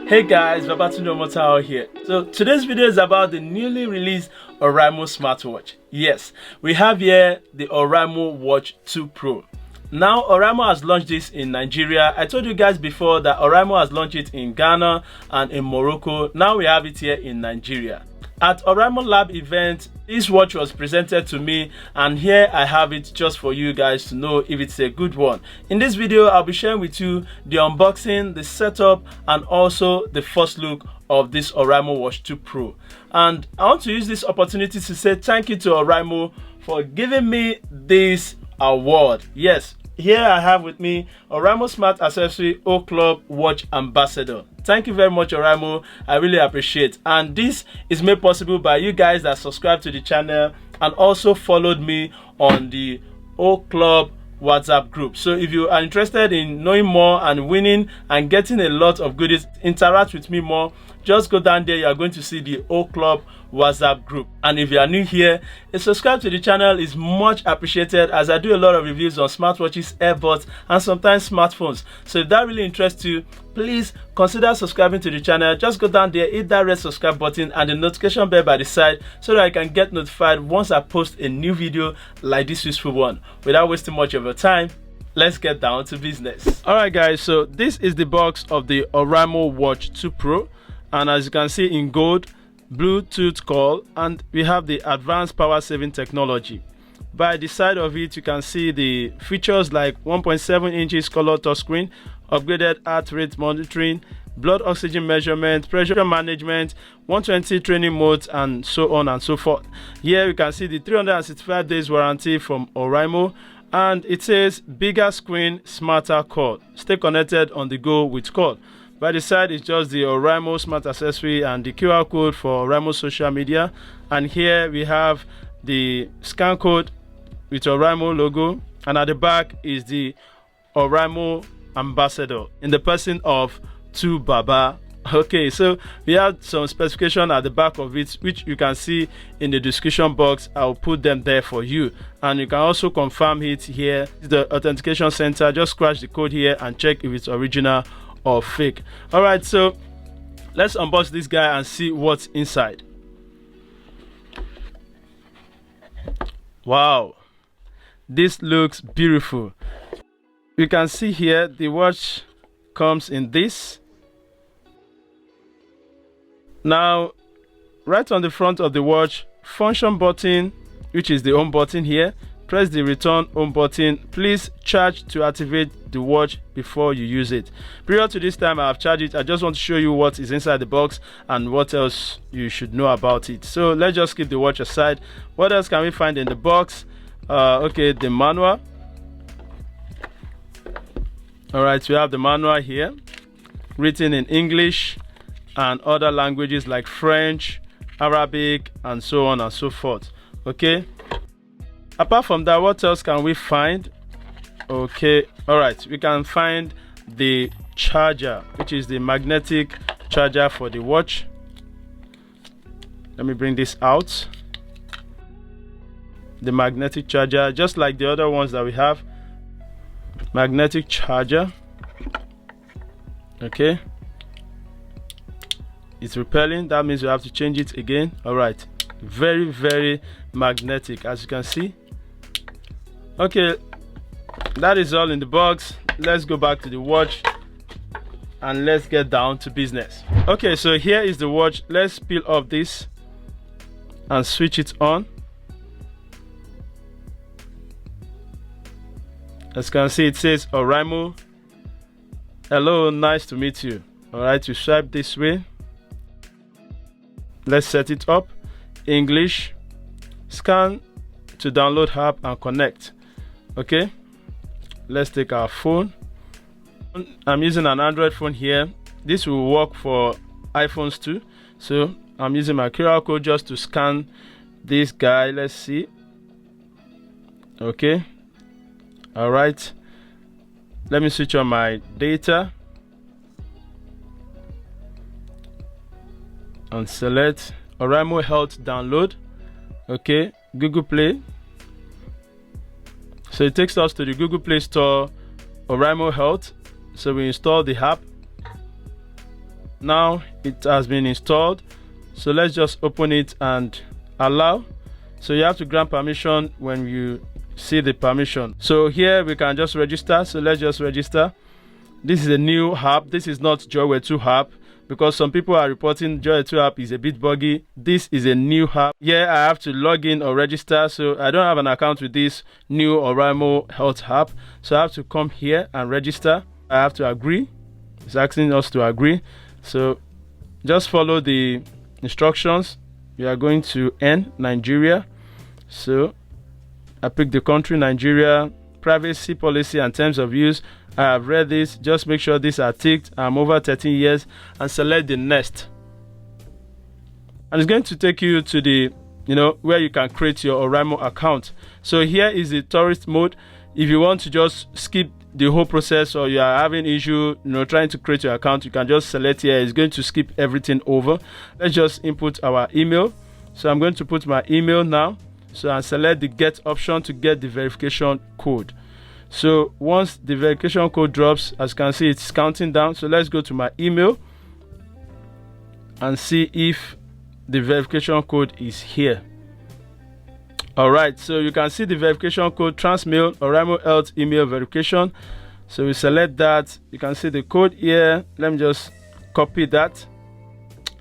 Hey guys, babsomotden here. So today's video is about the newly released Oraimo smartwatch. Yes, we have here the Oraimo Watch 2 Pro. Now Oraimo has launched this in Nigeria. I told you guys before that Oraimo has launched it in Ghana and in Morocco. Now we have it here in Nigeria. At Oraimo Lab event, this watch was presented to me, and here I have it just for you guys to know if it's a good one. In this video, I'll be sharing with you the unboxing, the setup, and also the first look of this Oraimo Watch 2 Pro. And I want to use this opportunity to say thank you to Oraimo for giving me this award. Yes, here I have with me Oraimo Smart Accessory O Club Watch Ambassador. Thank you very much, Oraimo. I really appreciate. And this is made possible by you guys that subscribe to the channel and also followed me on the O Club WhatsApp group. So if you are interested in knowing more and winning and getting a lot of goodies, interact with me more, just go down there. You are going to see the O Club WhatsApp group. And if you are new here, a subscribe to the channel is much appreciated, as I do a lot of reviews on smartwatches, earbuds, and sometimes smartphones. So if that really interests you, please consider subscribing to the channel. Just go down there, hit that red subscribe button and the notification bell by the side so that I can get notified once I post a new video like this useful one. Without wasting much of your time, let's get down to business. Alright guys, so this is the box of the Oraimo Watch 2 Pro, and as you can see in gold, Bluetooth call, and we have the advanced power saving technology. By the side of it, you can see the features like 1.7 inches color touchscreen, upgraded heart rate monitoring, blood oxygen measurement, pressure management, 120 training modes, and so on and so forth. Here you can see the 365 days warranty from Oraimo, and it says bigger screen, smarter call. Stay connected on the go with call. By the side is just the Oraimo Smart Accessory and the QR code for Oraimo social media. And here we have the scan code with Oraimo logo. And at the back is the Oraimo Ambassador in the person of Tu Baba. Okay, so we have some specification at the back of it, which you can see in the description box. I'll put them there for you, and you can also confirm it here. The authentication center. Just scratch the code here and check if it's original or fake. All right, so let's unbox this guy and see what's inside. Wow, this looks beautiful. You can see here the watch comes in this. Now right on the front of the watch, function button, which is the home button here. Press the return home button. Please charge to activate the watch before you use it. Prior to this time I have charged it. I just want to show you what is inside the box and what else you should know about it. So let's just keep the watch aside. What else can we find in the box? Okay, the manual. Alright, we have the manual here, written in English and other languages like French, Arabic, and so on and so forth. Okay, apart from that, what else can we find? Okay, all right, we can find the charger, which is the magnetic charger for the watch. Let me bring this out. The magnetic charger, just like the other ones that we have. Magnetic charger. Okay, it's repelling, that means you have to change it again. All right, very magnetic, as you can see. Okay, that is all in the box. Let's go back to the watch and let's get down to business. Okay, so here is the watch. Let's peel off this and switch it on. As you can see, it says Oraimo. Hello, nice to meet you. All right, you swipe this way. Let's set it up. English. Scan to download app and connect. Okay, let's take our phone. I'm using an Android phone here. This will work for iPhones too. So I'm using my QR code just to scan this guy. Let's see. Okay, all right, let me switch on my data and select Oraimo Health download. Okay, Google Play. So it takes us to the Google Play Store, Oraimo Health. So we install the app. Now it has been installed, so let's just open it and allow. So you have to grant permission when you see the permission. So here we can just register, so let's just register. This is a new app. This is not Joy 2 app, because some people are reporting Joy 2 app is a bit buggy. This is a new app. Here I have to log in or register, so I don't have an account with this new Oraimo Health app, so I have to come here and register. I have to agree. It's asking us to agree, so just follow the instructions. We are going to N, Nigeria. So I pick the country, Nigeria, privacy policy and terms of use. I have read this. Just make sure these are ticked. I'm over 13 years, and select the next. And it's going to take you to the, where you can create your Oraimo account. So here is the tourist mode. If you want to just skip the whole process, or you are having issue, trying to create your account, you can just select here. It's going to skip everything over. Let's just input our email. So I'm going to put my email now. So I select the get option to get the verification code. So once the verification code drops, as you can see, it's counting down. So let's go to my email and see if the verification code is here. All right, so you can see the verification code, Transmail, Oraimo Health email verification. So we select that. You can see the code here. Let me just copy that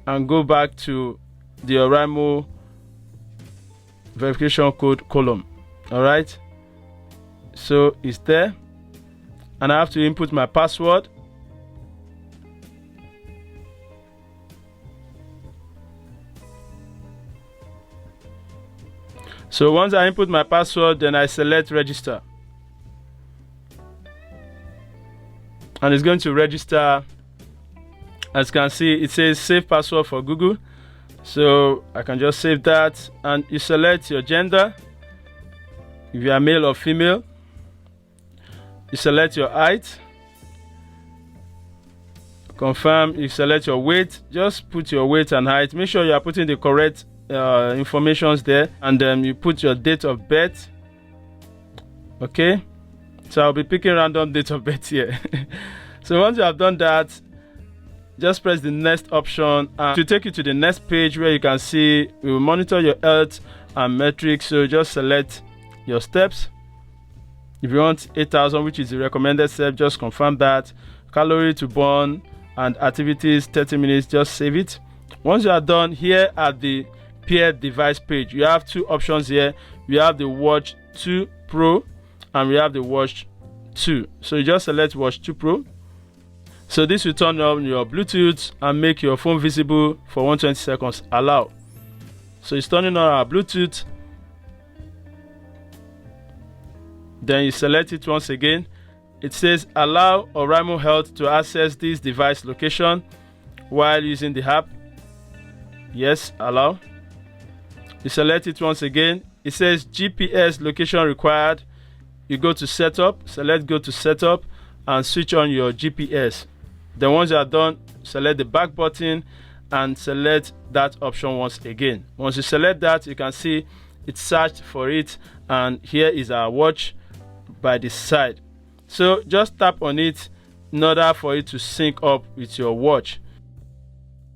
and go back to the Oraimo verification code column. All right, so it's there, and I have to input my password. So once I input my password, then I select register, and it's going to register. As you can see, it says save password for Google. So I can just save that, and you select your gender, if you are male or female. You select your height, confirm. You select your weight. Just put your weight and height. Make sure you are putting the correct informations there, and then you put your date of birth. Okay, so I'll be picking random date of birth here. So once you have done that, just press the next option, and to take you to the next page where you can see we will monitor your health and metrics. So just select your steps. If you want 8,000, which is the recommended step, just confirm that. Calorie to burn and activities 30 minutes, just save it. Once you are done, here at the paired device page, you have two options here. We have the Watch 2 Pro and we have the Watch 2. So you just select Watch 2 Pro. So this will turn on your Bluetooth and make your phone visible for 120 seconds. Allow. So it's turning on our Bluetooth. Then you select it once again. It says allow Oraimo Health to access this device location while using the app. Yes, allow. You select it once again. It says GPS location required. You go to setup, select go to setup, and switch on your GPS. Then once you are done, select the back button and select that option once again. Once you select that, you can see it searched for it, and here is our watch by the side. So just tap on it in order for it to sync up with your watch.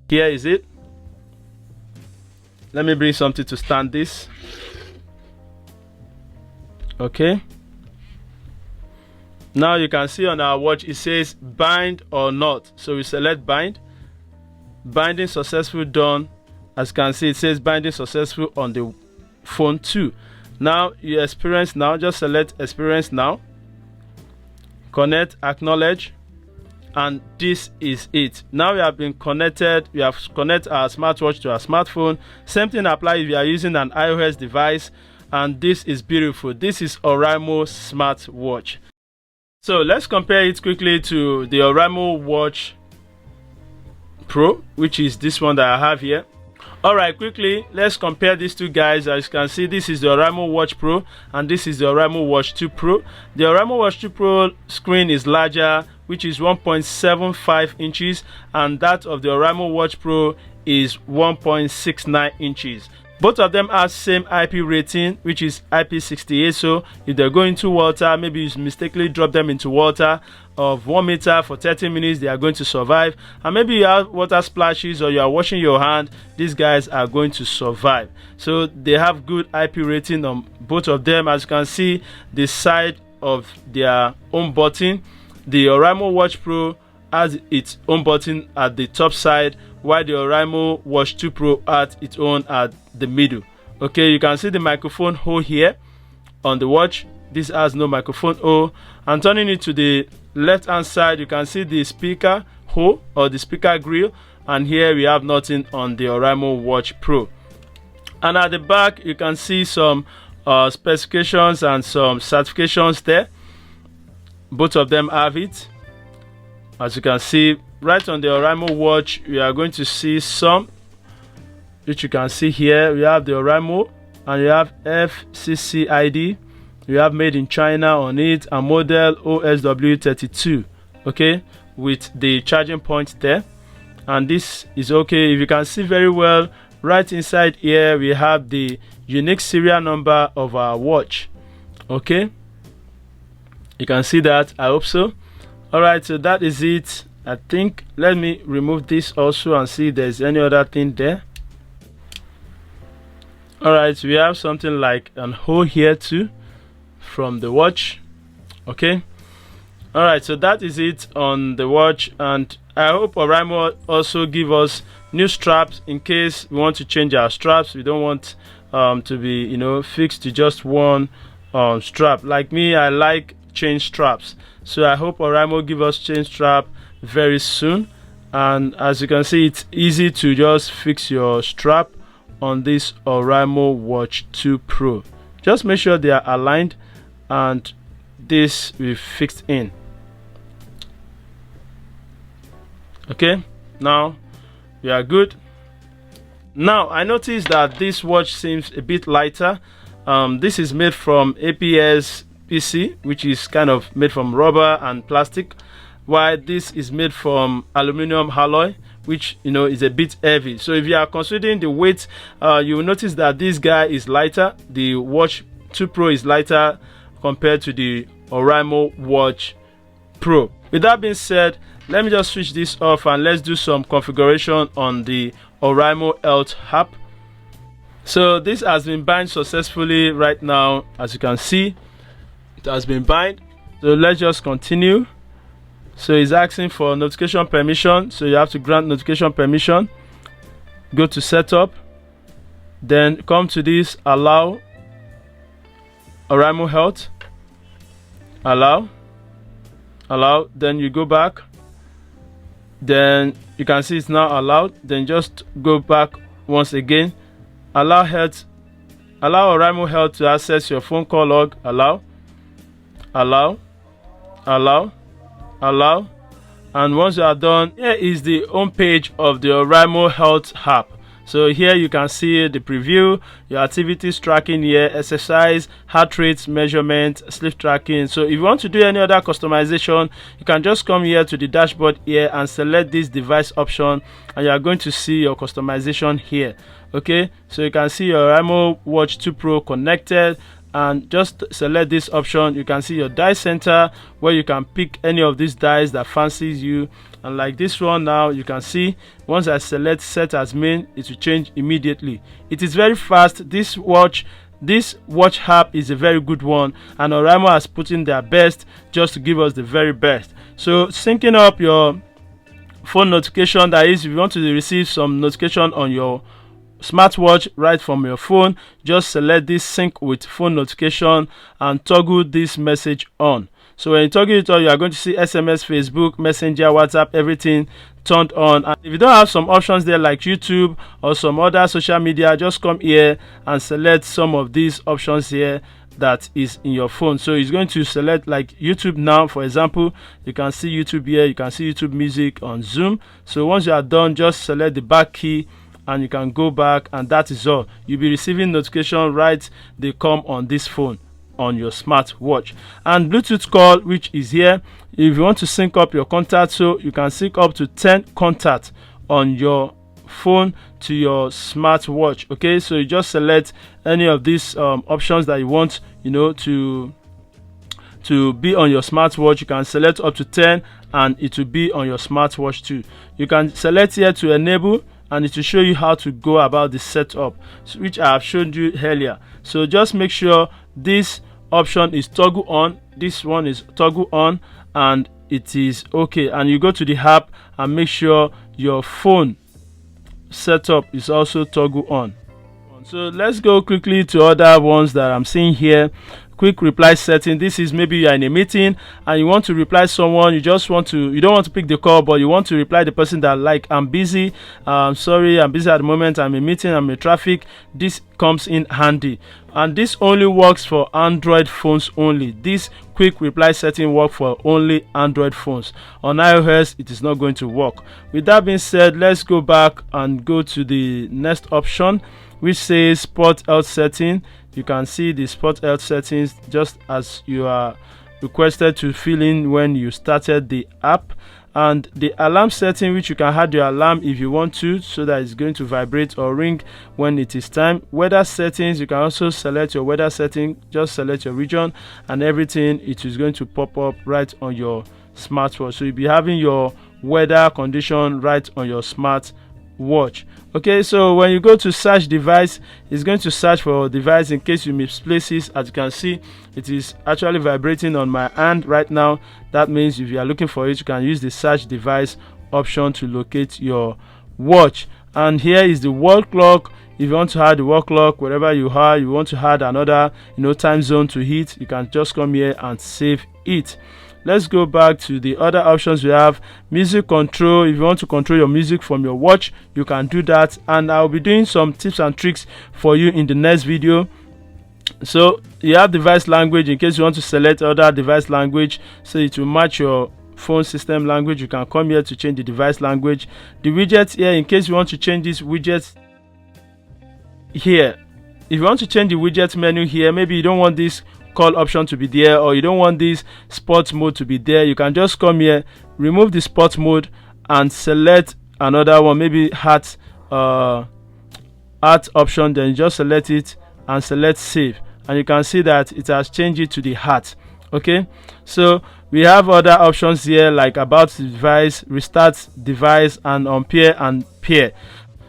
Here is it. Let me bring something to stand this. Okay. Now you can see on our watch it says bind or not. So we select bind. Binding successful done. As you can see, it says binding successful on the phone too. Now you experience now. Just select experience now. Connect, acknowledge, and this is it. Now we have been connected. We have connected our smartwatch to our smartphone. Same thing applies if you are using an iOS device, and this is beautiful. This is Oraimo smartwatch. So let's compare it quickly to the Oraimo Watch Pro, which is this one that I have here. Alright, quickly let's compare these two guys. As you can see, this is the Oraimo Watch Pro and this is the Oraimo Watch 2 Pro. The Oraimo Watch 2 Pro screen is larger, which is 1.75 inches, and that of the Oraimo Watch Pro is 1.69 inches. Both of them have same IP rating, which is IP68. So if they're going to water, maybe you mistakenly drop them into water of 1 meter for 30 minutes, they are going to survive. And maybe you have water splashes or you are washing your hand, these guys are going to survive. So they have good IP rating on both of them. As you can see, the side of their own button, the Oraimo Watch Pro has its own button at the top side, while the Oraimo Watch 2 Pro has its own at the middle. Okay, you can see the microphone hole here on the watch. This has no microphone hole. And turning it to the left hand side, you can see the speaker hole or the speaker grill, and here we have nothing on the Oraimo Watch Pro. And at the back, you can see some specifications and some certifications there. Both of them have it. As you can see right on the Oraimo watch, we are going to see some, which you can see here. We have the Oraimo and you have FCC ID. We have made in China on it and model OSW32, okay, with the charging point there. And this is okay. If you can see very well, right inside here we have the unique serial number of our watch. Okay, you can see that, I hope so. All right, so that is it. I think let me remove this also and see if there's any other thing there. All right, we have something like an hole here too from the watch. Okay, all right, so that is it on the watch, and I hope Oraimo also give us new straps in case we want to change our straps. We don't want to be, you know, fixed to just one strap. Like me, I like chain straps, so I hope Oraimo give us chain strap very soon. And as you can see, it's easy to just fix your strap on this Oraimo Watch 2 Pro. Just make sure they are aligned and this will fixed in. Okay, now we are good. Now I noticed that this watch seems a bit lighter. This is made from APS PC, which is kind of made from rubber and plastic, while this is made from aluminum alloy, which, you know, is a bit heavy. So if you are considering the weight, you will notice that this guy is lighter. The Watch 2 Pro is lighter compared to the Oraimo Watch Pro. With that being said, let me just switch this off and let's do some configuration on the Oraimo Health App. So this has been bind successfully right now. As you can see, it has been bind. So let's just continue. So it's asking for notification permission, so you have to grant notification permission. Go to setup, then come to this allow Oraimo Health, allow, then you go back, then you can see it's now allowed. Then just go back once again, allow Oraimo Health to access your phone call log, allow, and once you are done, here is the home page of the Oraimo Health App. So here you can see the preview, your activities tracking here, exercise, heart rate measurement, sleep tracking. So if you want to do any other customization, you can just come here to the dashboard here and select this device option, and you are going to see your customization here. Okay, so you can see your Oraimo Watch 2 Pro connected, and just select this option. You can see your die center where you can pick any of these dies that fancies you. And like this one now, you can see once I select set as main, it will change immediately. It is very fast. This watch app is a very good one, and Oraimo has put in their best just to give us the very best. So syncing up your phone notification, that is, if you want to receive some notification on your smartwatch right from your phone, just select this sync with phone notification and toggle this message on. So when you toggle it on, you are going to see SMS, Facebook, Messenger, WhatsApp, everything turned on. And if you don't have some options there like YouTube or some other social media, just come here and select some of these options here that is in your phone. So it's going to select like YouTube now, for example. You can see YouTube here, you can see YouTube Music on Zoom. So once you are done, just select the back key and you can go back, and that is all. You'll be receiving notification right, they come on this phone on your smartwatch. And Bluetooth call, which is here, if you want to sync up your contacts, so you can sync up to 10 contacts on your phone to your smartwatch. Okay, so you just select any of these options that you want, you know, to be on your smartwatch. You can select up to 10 and it will be on your smartwatch too. You can select here to enable, and it will show you how to go about the setup, which I have shown you earlier. So just make sure this option is toggle on, this one is toggle on, and it is okay. And you go to the app and make sure your phone setup is also toggle on. So let's go quickly to other ones that I'm seeing here. Quick reply setting. This is maybe you are in a meeting and you want to reply someone, you don't want to pick the call, but you want to reply the person that, like, I'm busy, sorry, I'm busy at the moment, I'm in a meeting, I'm in traffic. This comes in handy, and this only works for Android phones only. This quick reply setting works for only Android phones. On iOS it is not going to work. With that being said, let's go back and go to the next option, which says sport health setting. You can see the sport health settings just as you are requested to fill in when you started the app, and the alarm setting, which you can add your alarm if you want to, so that it's going to vibrate or ring when it is time. Weather settings, you can also select your weather setting, just select your region and everything, it is going to pop up right on your smartwatch. So you'll be having your weather condition right on your smartwatch. Okay, so when you go to search device, it's going to search for a device in case you misplace it. As you can see, it is actually vibrating on my hand right now. That means if you are looking for it, you can use the search device option to locate your watch. And here is the wall clock. If you want to add the wall clock wherever you are, you want to add another, time zone to it, you can just come here and save it. Let's go back to the other options. We have music control. If you want to control your music from your watch, you can do that, and I'll be doing some tips and tricks for you in the next video. So you have device language in case you want to select other device language so it will match your phone system language. You can come here to change the device language. The widgets here, in case you want to change these widgets here. If you want to change the widget menu here, maybe you don't want this call option to be there, or you don't want this sports mode to be there, you can just come here, remove the sports mode and select another one, maybe heart option. Then you just select it and select save, and you can see that it has changed it to the heart. Okay, so we have other options here like about the device, restart device, and on pair and pair.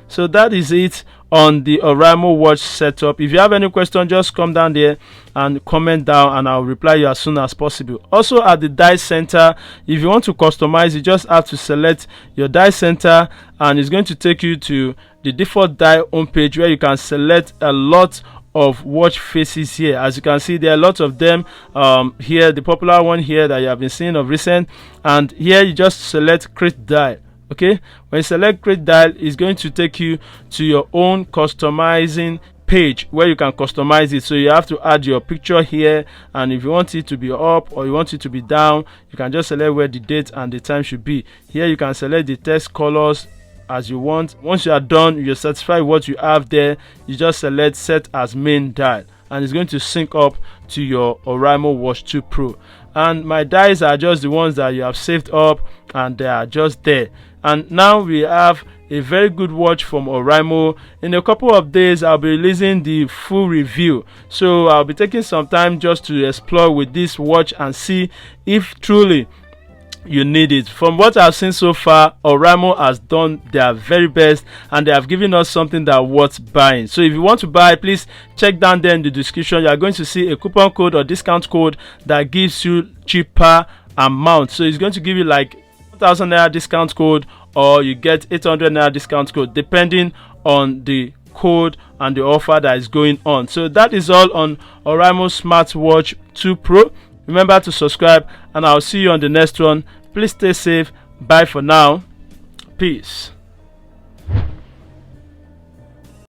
So that is it on the Oraimo watch setup. If you have any question, just come down there and comment down and I'll reply you as soon as possible. Also at the die center, if you want to customize, you just have to select your die center and it's going to take you to the default die homepage where you can select a lot of watch faces here. As you can see, there are a lot of them here. The popular one here that you have been seeing of recent, and here you just select create dial. Okay, when you select create dial, it's going to take you to your own customizing page where you can customize it. So you have to add your picture here, and if you want it to be up or you want it to be down, you can just select where the date and the time should be. Here you can select the text colors as you want. Once you are done, you're satisfied with what you have there, you just select set as main dial, and it's going to sync up to your Oraimo Watch 2 Pro. And my dials are just the ones that you have saved up, and they are just there. And now we have a very good watch from Oraimo. In a couple of days I'll be releasing the full review, so I'll be taking some time just to explore with this watch and see if truly you need it. From what I've seen so far, Oraimo has done their very best and they have given us something that worth buying. So if you want to buy, please check down there in the description. You are going to see a coupon code or discount code that gives you cheaper amount. So it's going to give you like 1,000 naira discount code, or you get 800 naira discount code depending on the code and the offer that is going on. So that is all on Oraimo Smartwatch 2 Pro. Remember to subscribe and I'll see you on the next one. Please stay safe. Bye for now. Peace.